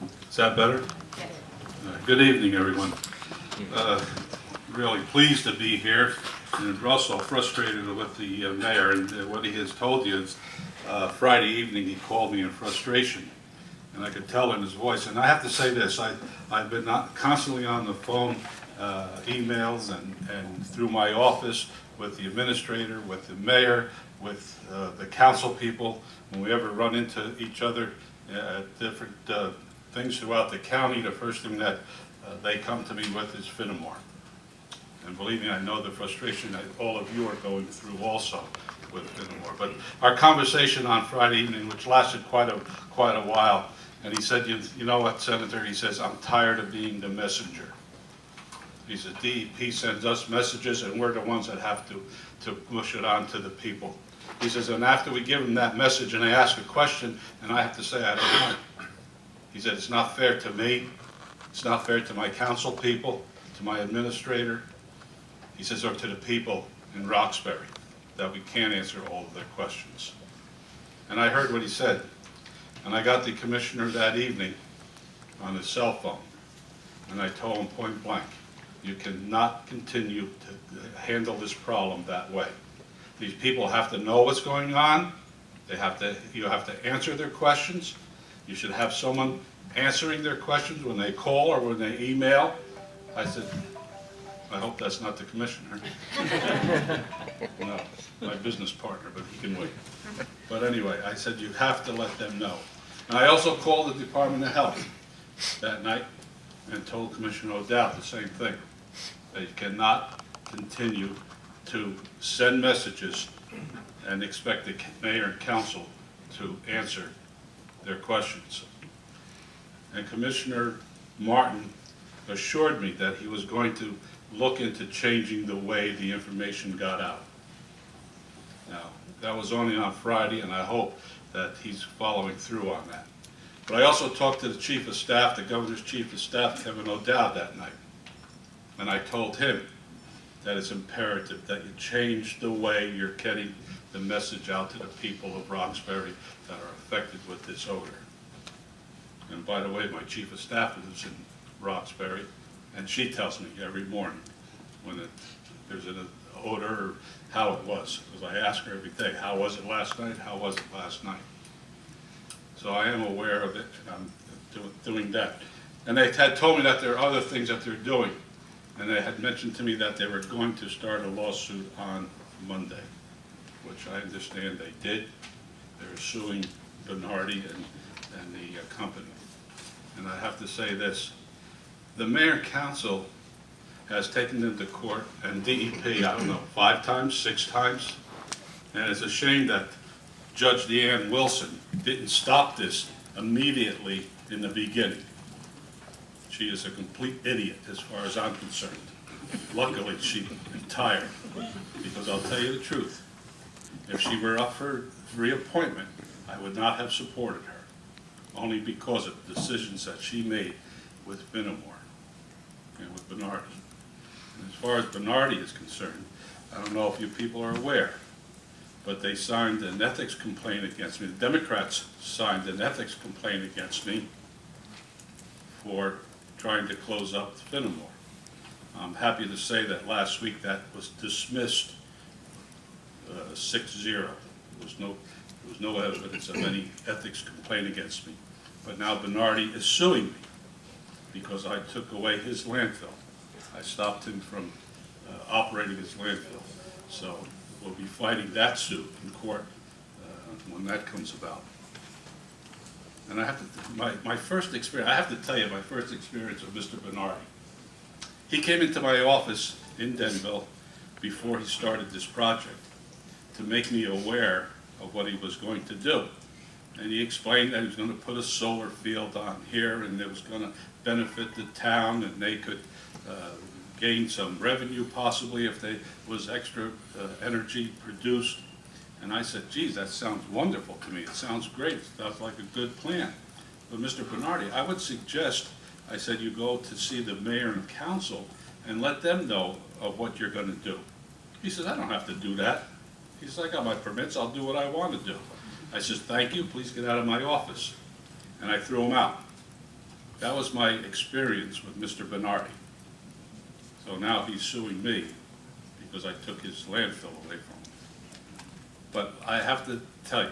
Is that better? Good evening, everyone. Really pleased to be here, and also frustrated with the mayor, and what he has told you is Friday evening he called me in frustration, and I could tell in his voice. And I have to say this, I've been constantly on the phone, emails, and through my office with the administrator, with the mayor, with the council people. When we ever run into each other at different things throughout the county, the first thing that they come to me with is Fenimore. And believe me, I know the frustration that all of you are going through also with Fenimore. But our conversation on Friday evening, which lasted quite a while, and he said, you know what, Senator, he says, I'm tired of being the messenger. He said, DEP sends us messages and we're the ones that have to push it on to the people. He says, and after we give them that message and they ask a question, and I have to say, I don't know. He said, it's not fair to me, it's not fair to my council people, to my administrator. He says, or to the people in Roxbury, that we can't answer all of their questions. And I heard what he said, and I got the commissioner that evening on his cell phone, and I told him point blank, you cannot continue to handle this problem that way. These people have to know what's going on. You have to answer their questions. You should have someone answering their questions when they call or when they email. I said, I hope that's not the commissioner. No, my business partner, but he can wait. But anyway, I said you have to let them know. And I also called the Department of Health that night and told Commissioner O'Dowd the same thing. They cannot continue to send messages and expect the mayor and council to answer their questions. And Commissioner Martin assured me that he was going to look into changing the way the information got out. Now, that was only on Friday, and I hope that he's following through on that. But I also talked to the Chief of Staff, the Governor's Chief of Staff, Kevin O'Dowd, that night. And I told him that it's imperative that you change the way you're getting the message out to the people of Roxbury that are affected with this odor. And by the way, my Chief of Staff lives in Roxbury, and she tells me every morning when there's an odor or how it was. Because I ask her every day, how was it last night? How was it last night? So I am aware of it, and I'm doing that. And they had told me that there are other things that they're doing. And they had mentioned to me that they were going to start a lawsuit on Monday, which I understand they did. They're suing Bernardi and the company. And I have to say this, the mayor and council has taken them to court, and DEP, I don't know, 5 times, 6 times. And it's a shame that Judge Deanne Wilson didn't stop this immediately in the beginning. She is a complete idiot as far as I'm concerned. Luckily, she retired, because I'll tell you the truth. If she were up for reappointment, I would not have supported her, only because of the decisions that she made with Fenimore and with Bernardi. And as far as Bernardi is concerned, I don't know if you people are aware, but they signed an ethics complaint against me. The Democrats signed an ethics complaint against me for trying to close up Fenimore. I'm happy to say that last week that was dismissed 6-0. There was no evidence of any ethics complaint against me. But now Bernardi is suing me because I took away his landfill. I stopped him from operating his landfill. So we'll be fighting that suit in court when that comes about. And I have to, my first experience, I have to tell you my first experience with Mr. Bernardi. He came into my office in Denville before he started this project to make me aware of what he was going to do. And he explained that he was going to put a solar field on here and it was going to benefit the town and they could gain some revenue possibly if there was extra energy produced. And I said, geez, that sounds wonderful to me. It sounds great. It sounds like a good plan. But Mr. Bernardi, I would suggest, I said, you go to see the mayor and council and let them know of what you're going to do. He says, I don't have to do that. He says, I got my permits. I'll do what I want to do. I said, thank you. Please get out of my office. And I threw him out. That was my experience with Mr. Bernardi. So now he's suing me because I took his landfill away from him. But I have to tell you,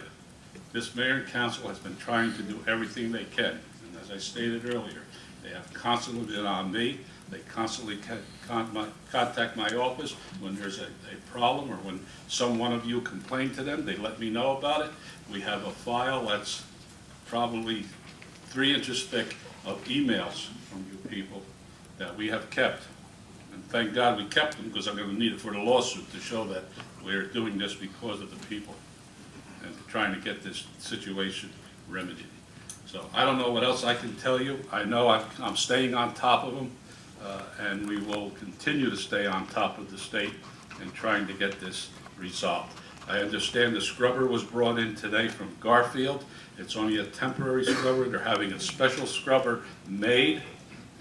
this mayor and council has been trying to do everything they can. And as I stated earlier, they have constantly been on me. They constantly contact my office when there's a problem or when some one of you complain to them. They let me know about it. We have a file that's probably 3 inches thick of emails from you people that we have kept. And thank God we kept them, because I'm going to need it for the lawsuit to show that we're doing this because of the people and trying to get this situation remedied. So I don't know what else I can tell you. I know I'm staying on top of them, and we will continue to stay on top of the state and trying to get this resolved. I understand the scrubber was brought in today from Garfield. It's only a temporary scrubber. They're having a special scrubber made,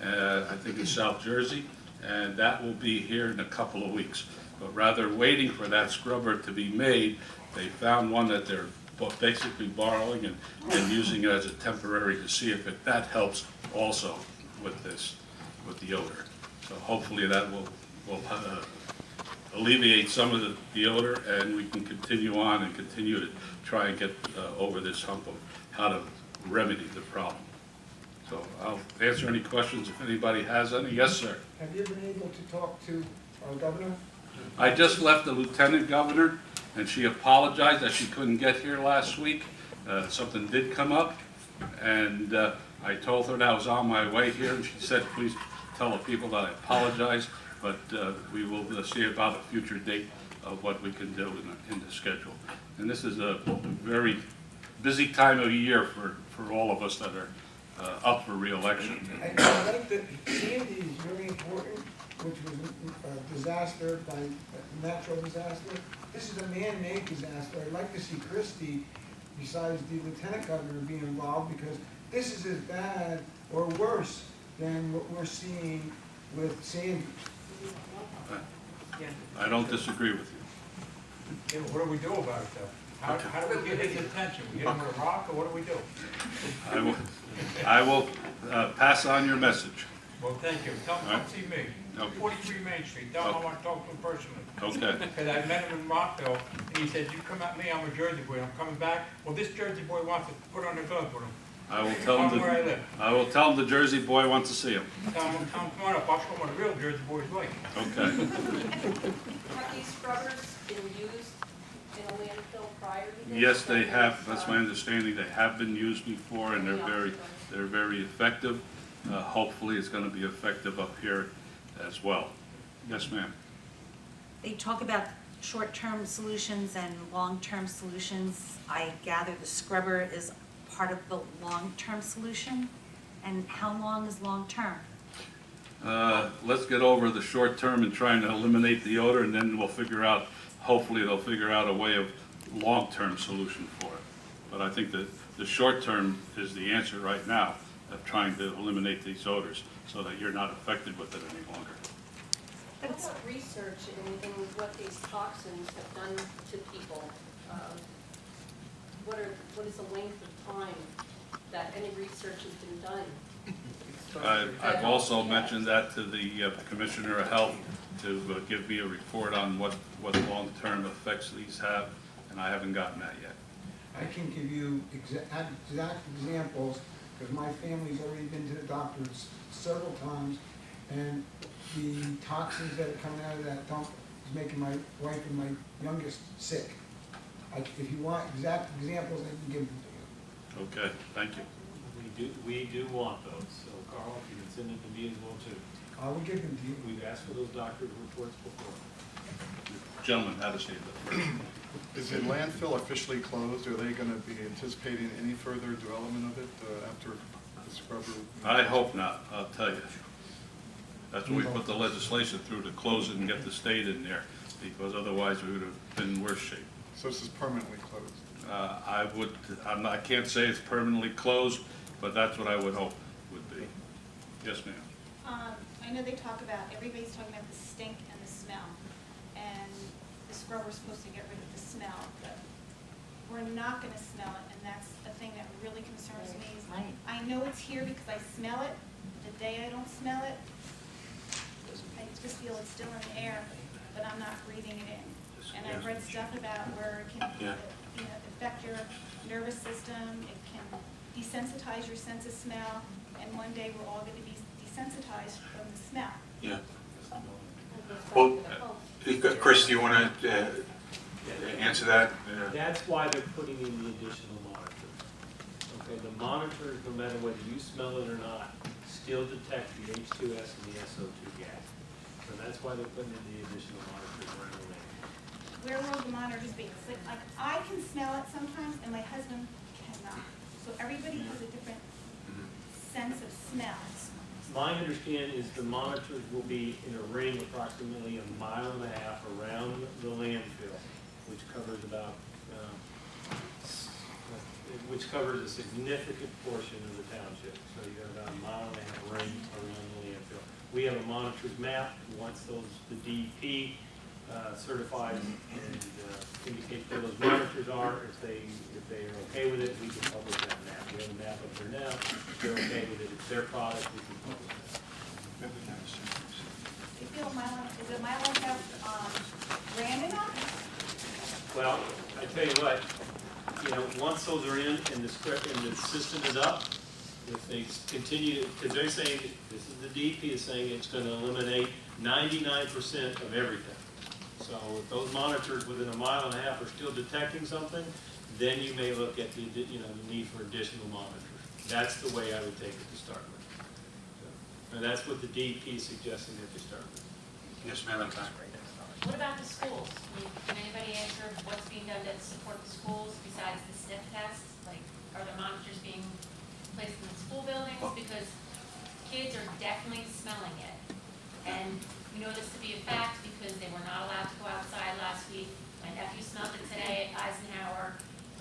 I think in South Jersey, and that will be here in a couple of weeks. But rather waiting for that scrubber to be made, they found one that they're basically borrowing and using it as a temporary to see if that helps also with this, with the odor. So hopefully that will alleviate some of the odor, and we can continue on and continue to try and get over this hump of how to remedy the problem. So I'll answer any questions if anybody has any. Yes, sir. Have you been able to talk to our governor? I just left the lieutenant governor, and she apologized that she couldn't get here last week. Something did come up, and I told her that I was on my way here, and she said, please tell the people that I apologize, but we will see about a future date of what we can do in the schedule. And this is a very busy time of year for all of us that are up for re-election. I like that Sandy is very important, which was a disaster, by a natural disaster. This is a man-made disaster. I'd like to see Christie, besides the lieutenant governor, be involved, because this is as bad or worse than what we're seeing with Sandy. I don't disagree with you. Yeah, what do we do about it, though? How do we get his attention? We hit him with a rock, or what do we do? I will pass on your message. Well, thank you. Tell him to come see me. Okay. 43 Main Street. Tell him I want to talk to him personally. Okay. Because I met him in Rockville, and he said, you come at me, I'm a Jersey boy, I'm coming back. Well, this Jersey boy wants to put on the gloves with him. I will tell him where I live. I will tell him the Jersey boy wants to see him. Tell him, come on up, I'll show him what a real Jersey boy's like. Okay. Have these scrubbers been used in a landfill prior to this? Yes, they have. That's my understanding. They have been used before, and they're very effective. Hopefully, it's going to be effective up here as well. Yes, ma'am. They talk about short-term solutions and long-term solutions. I gather the scrubber is part of the long-term solution. And how long is long-term? Let's get over the short term and trying to eliminate the odor, and then we'll figure out, hopefully they'll figure out a way of long-term solution for it. But I think that the short term is the answer right now of trying to eliminate these odors so that you're not affected with it any longer. What about research in what these toxins have done to people? What is the length of time that any research has been done? I've also mentioned that to the Commissioner of Health to give me a report on what long-term effects these have, and I haven't gotten that yet. I can give you exact examples, because my family's already been to the doctors several times, and the toxins that are coming out of that dump is making my wife and my youngest sick. If you want exact examples, I can give them to you. Okay, thank you. We do want those, so Carl, if you can send them to me as well too. I will give them to you. We've asked for those doctor's reports before. Gentlemen, have a seat. Is the landfill officially closed? Are they going to be anticipating any further development of it after the scrubber? I hope not, I'll tell you. That's why we put the legislation through to close it and get the state in there, because otherwise we would have been in worse shape. So this is permanently closed? I can't say it's permanently closed, but that's what I would hope would be. Yes, ma'am. I know they talk about, everybody's talking about the stink and the smell, and the scrubber's supposed to get rid of the smell, but we're not gonna smell it, and that's the thing that really concerns me. Is Right. I know it's here because I smell it. The day I don't smell it, I just feel it's still in the air, but I'm not breathing it in. And I've read stuff about where it can, affect your nervous system, it can desensitize your sense of smell, and one day we're all gonna be desensitized from the smell. Yeah. Well, Well, Chris, do you want to answer that? That's why they're putting in the additional monitors. Okay, the monitors, no matter whether you smell it or not, still detect the H2S and the SO2 gas. So that's why they're putting in the additional monitors around the lane. Where will the monitors be? It's like I can smell it sometimes and my husband cannot. So everybody has a different sense of smells. My understanding is the monitors will be in a ring approximately 1.5 miles around the landfill, which covers which covers a significant portion of the township. So you have about 1.5 mile ring around the landfill. We have a monitors map. Once the DEP certifies and indicates where those monitors are, if they are okay with it, we can publish that map. We have a map up there now. If they're okay with it, it's their product, we can publish that. You feel is it my life have random on? Well, I tell you what, once those are in and the script and the system is up, if they continue, because they're saying, this is the DEP is saying it's going to eliminate 99% of everything. So if those monitors within 1.5 miles are still detecting something, then you may look at the need for additional monitors. That's the way I would take it to start with. So, and that's what the DEP is suggesting that they start with. Yes, ma'am. What about the schools? Can anybody answer what's being done to support the schools besides the sniff tests? Like, are the monitors being placed in the school buildings? Because kids are definitely smelling it. And we know this to be a fact because they were not allowed to go outside last week. My nephew smelled it today at Eisenhower.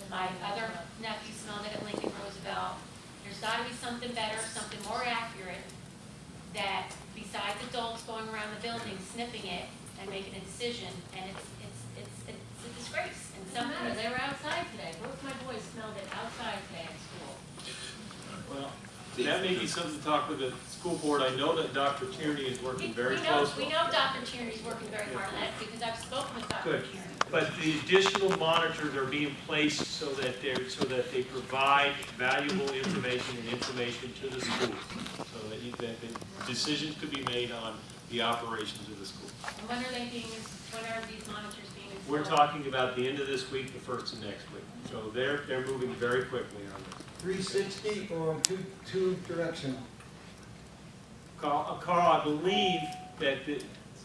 My other nephew smelled it at Lincoln Roosevelt. There's got to be something better, something more accurate, that besides adults going around the building sniffing it and making a decision, and it's a disgrace. And sometimes they were outside today. Both my boys smelled it outside today at school. Well, that may be something to talk with the school board. I know that Dr. Tierney is working very closely. We know Dr. Tierney's working very hard on that because I've spoken with Dr. Good. Tierney. But the additional monitors are being placed so that they provide valuable information to the schools, so that the decisions could be made on the operations of the school. And when are these monitors being installed? We're talking about the end of this week, the first of next week. So they're moving very quickly on this. 360 or two directional? Carl, I believe that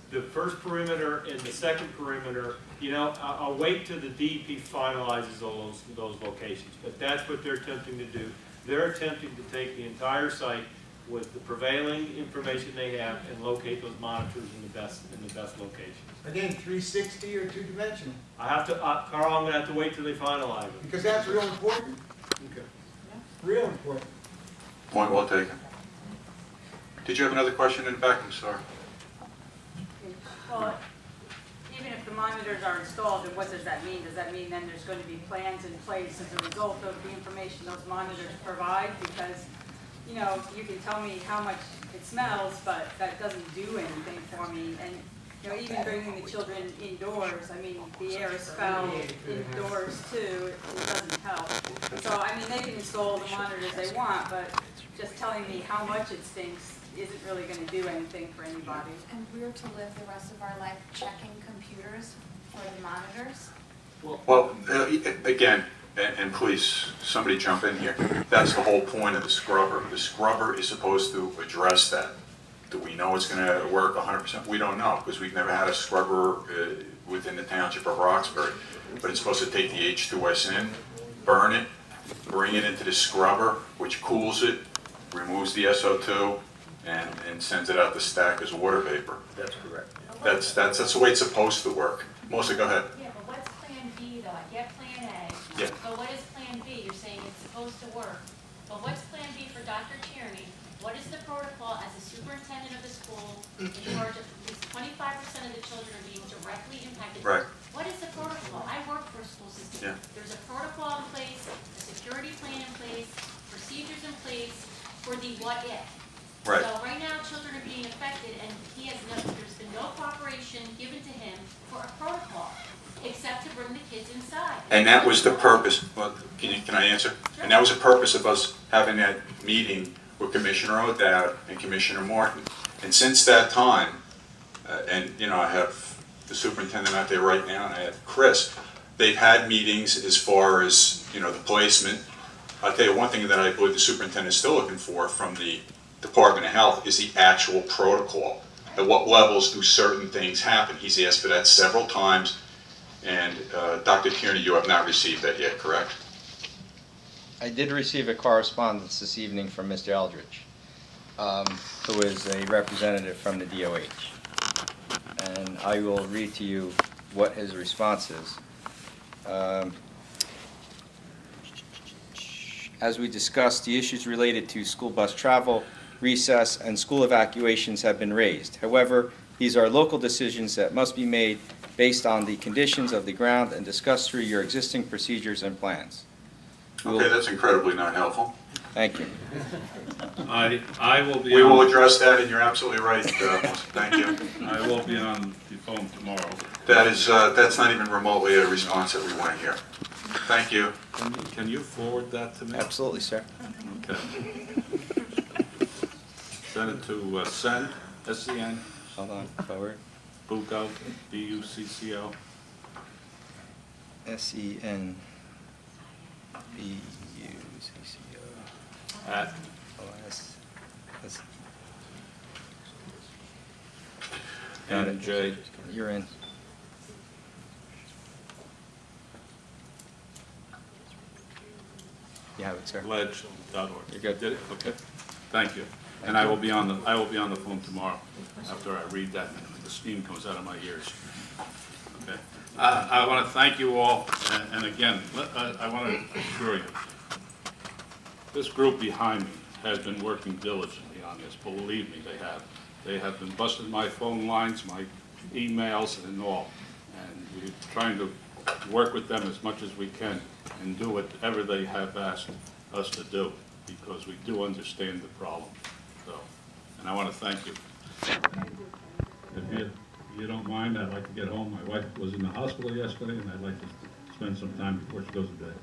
the first perimeter and the second perimeter, I'll wait till the DEP finalizes those locations, but that's what they're attempting to do. They're attempting to take the entire site with the prevailing information they have and locate those monitors in the best locations. Again, 360 or two dimensional? Carl, I'm going to have to wait till they finalize it. Because that's real important. Okay. Real important. Point well taken. Did you have another question in the back? I'm sorry. Well, even if the monitors are installed, then what does that mean? Does that mean then there's going to be plans in place as a result of the information those monitors provide? Because, you can tell me how much it smells, but that doesn't do anything for me. And, even bringing the children indoors, the air is foul indoors too, it doesn't help. So, they can install the monitors they want, but just telling me how much it stinks isn't really going to do anything for anybody. And we're to live the rest of our life checking computers for the monitors? Well, again, and please, somebody jump in here. That's the whole point of the scrubber. The scrubber is supposed to address that. Do we know it's going to work 100%? We don't know, because we've never had a scrubber within the township of Roxbury. But it's supposed to take the H2S in, burn it, bring it into the scrubber, which cools it, removes the SO2, and sends it out the stack as water vapor. That's correct. That's the way it's supposed to work. Melissa, go ahead. Yeah, but what's plan B though? I get plan A. Yeah. But what is plan B? You're saying it's supposed to work. But what's plan B for Dr. Tierney What is the protocol as a superintendent of the school in charge of at least 25% of the children are being directly impacted? Right. What is the protocol? I work for a school system. Yeah. There's a protocol in place, a security plan in place, procedures in place for the what if. Right. So right now, children are being affected, and there's been no cooperation given to him for a protocol, except to bring the kids inside. And that was the purpose, well, can I answer? Sure. And that was the purpose of us having that meeting with Commissioner O'Dowd and Commissioner Martin. And since that time, and you know, I have the superintendent out there right now, and I have Chris, they've had meetings as far as, you know, the placement. I'll tell you one thing that I believe the superintendent is still looking for from the Department of Health is the actual protocol. At what levels do certain things happen? He's asked for that several times, and Dr. Tierney, you have not received that yet, correct? I did receive a correspondence this evening from Mr. Eldridge, who is a representative from the DOH. And I will read to you what his response is. As we discussed, the issues related to school bus travel, recess, and school evacuations have been raised. However, these are local decisions that must be made based on the conditions of the ground and discussed through your existing procedures and plans. Okay, that's incredibly not helpful. Thank you. I will be. We will address that, and you're absolutely right. Thank you. I will be on the phone tomorrow. That is, that's not even remotely a response that we want to hear. Thank you. Can you forward that to me? Absolutely, sir. Okay. Send it to send, S-E-N, Hold on, forward. Bucco, B-U-C-C-O. S-E-N-B-U-C-C-O. At Got it. NJ. You're in. You have it, sir. Ledge.org. You're good. Did it? Okay. Thank you. And I will be on the phone tomorrow after I read that and the steam comes out of my ears. Okay. I want to thank you all, and again, I want to assure you, this group behind me has been working diligently on this. Believe me, they have. They have been busting my phone lines, my emails, and all. And we're trying to work with them as much as we can and do whatever they have asked us to do, because we do understand the problem. So, and I want to thank you. If you don't mind, I'd like to get home. My wife was in the hospital yesterday, and I'd like to spend some time before she goes to bed.